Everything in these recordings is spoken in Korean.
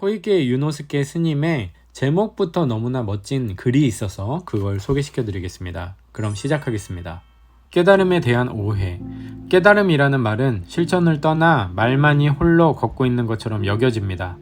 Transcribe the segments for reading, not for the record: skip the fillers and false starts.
토이케 유노스케 스님의 제목부터 너무나 멋진 글이 있어서 그걸 소개시켜 드리겠습니다. 그럼 시작하겠습니다. 깨달음에 대한 오해. 깨달음이라는 말은 실천을 떠나 말만이 홀로 걷고 있는 것처럼 여겨집니다.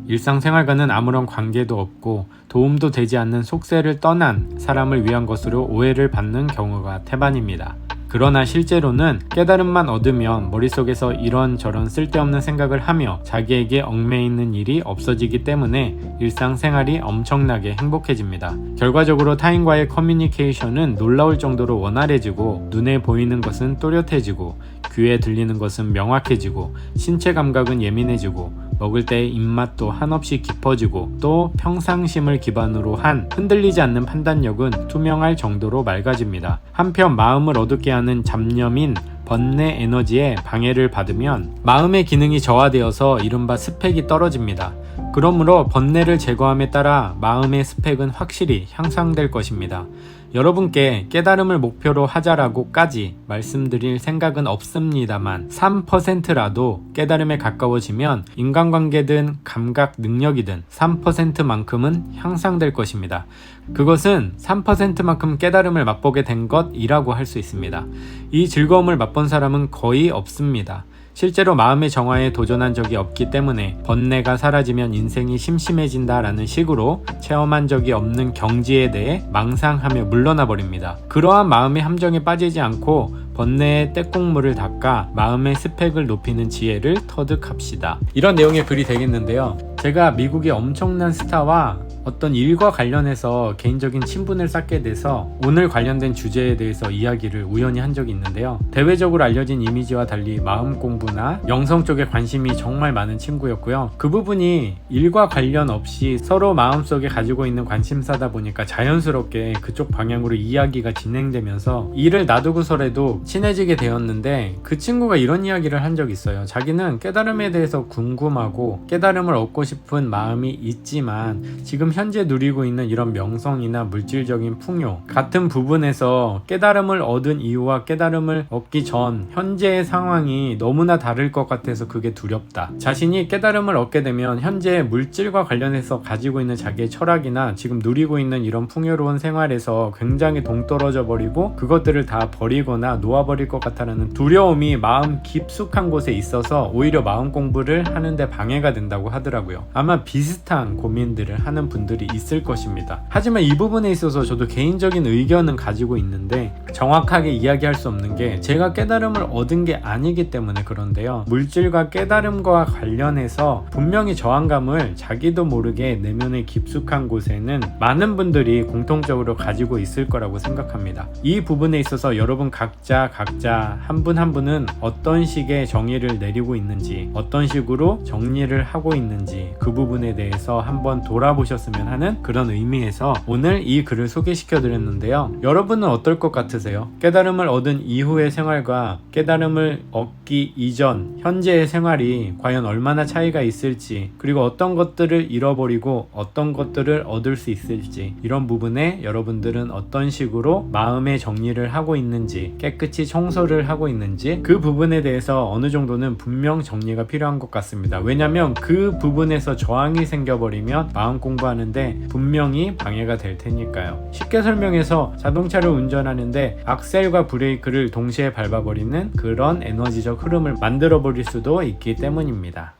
일상생활과는 아무런 관계도 없고 도움도 되지 않는 속세를 떠난 사람을 위한 것으로 오해를 받는 경우가 태반입니다. 그러나 실제로는 깨달음만 얻으면 머릿속에서 이런저런 쓸데없는 생각을 하며 자기에게 얽매이는 일이 없어지기 때문에 일상생활이 엄청나게 행복해집니다. 결과적으로 타인과의 커뮤니케이션은 놀라울 정도로 원활해지고 눈에 보이는 것은 또렷해지고 귀에 들리는 것은 명확해지고 신체 감각은 예민해지고 먹을 때의 입맛도 한없이 깊어지고 또 평상심을 기반으로 한 흔들리지 않는 판단력은 투명할 정도로 맑아집니다. 한편 마음을 어둡게 하는 잡념인 번뇌 에너지에 방해를 받으면 마음의 기능이 저하되어서 이른바 스펙이 떨어집니다. 그러므로 번뇌를 제거함에 따라 마음의 스펙은 확실히 향상될 것입니다. 여러분께 깨달음을 목표로 하자라고까지 말씀드릴 생각은 없습니다만 3%라도 깨달음에 가까워지면 인간관계든 감각 능력이든 3%만큼은 향상될 것입니다. 그것은 3%만큼 깨달음을 맛보게 된 것이라고 할 수 있습니다. 이 즐거움을 맛본 사람은 거의 없습니다. 실제로 마음의 정화에 도전한 적이 없기 때문에 번뇌가 사라지면 인생이 심심해진다라는 식으로 체험한 적이 없는 경지에 대해 망상하며 물러나 버립니다. 그러한 마음의 함정에 빠지지 않고 번뇌의 때국물을 닦아 마음의 스펙을 높이는 지혜를 터득합시다. 이런 내용의 글이 되겠는데요. 제가 미국의 엄청난 스타와 어떤 일과 관련해서 개인적인 친분을 쌓게 돼서 오늘 관련된 주제에 대해서 이야기를 우연히 한 적이 있는데요. 대외적으로 알려진 이미지와 달리 마음 공부나 영성 쪽에 관심이 정말 많은 친구였고요. 그 부분이 일과 관련 없이 서로 마음속에 가지고 있는 관심사다 보니까 자연스럽게 그쪽 방향으로 이야기가 진행되면서 일을 놔두고서라도 친해지게 되었는데 그 친구가 이런 이야기를 한 적이 있어요. 자기는 깨달음에 대해서 궁금하고 깨달음을 얻고 싶은 마음이 있지만 지금 현재 누리고 있는 이런 명성이나 물질적인 풍요 같은 부분에서 깨달음을 얻은 이유와 깨달음을 얻기 전 현재의 상황이 너무나 다를 것 같아서 그게 두렵다. 자신이 깨달음을 얻게 되면 현재 물질과 관련해서 가지고 있는 자기의 철학이나 지금 누리고 있는 이런 풍요로운 생활에서 굉장히 동떨어져 버리고 그것들을 다 버리거나 놓아버릴 것 같다는 두려움이 마음 깊숙한 곳에 있어서 오히려 마음 공부를 하는데 방해가 된다고 하더라고요. 아마 비슷한 고민들을 하는 분들이 있을 것입니다. 하지만 이 부분에 있어서 저도 개인적인 의견은 가지고 있는데 정확하게 이야기할 수 없는 게 제가 깨달음을 얻은 게 아니기 때문에 그런데요. 물질과 깨달음과 관련해서 분명히 저항감을 자기도 모르게 내면의 깊숙한 곳에는 많은 분들이 공통적으로 가지고 있을 거라고 생각합니다. 이 부분에 있어서 여러분 각자 한 분 한 분은 어떤 식의 정의를 내리고 있는지 어떤 식으로 정리를 하고 있는지 그 부분에 대해서 한번 돌아보셨으면 하는 그런 의미에서 오늘 이 글을 소개시켜 드렸는데요. 여러분은 어떨 것 같으세요? 깨달음을 얻은 이후의 생활과 깨달음을 얻기 이전 현재의 생활이 과연 얼마나 차이가 있을지 그리고 어떤 것들을 잃어버리고 어떤 것들을 얻을 수 있을지 이런 부분에 여러분들은 어떤 식으로 마음의 정리를 하고 있는지 깨끗이 청소를 하고 있는지 그 부분에 대해서 어느 정도는 분명 정리가 필요한 것 같습니다. 왜냐하면 그 부분에서 저항이 생겨버리면 마음 공부하는데 분명히 방해가 될 테니까요. 쉽게 설명해서 자동차를 운전하는데 악셀과 브레이크를 동시에 밟아버리는 그런 에너지적 흐름을 만들어버릴 수도 있기 때문입니다.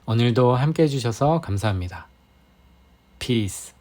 오늘도 함께 해주셔서 감사합니다. Peace.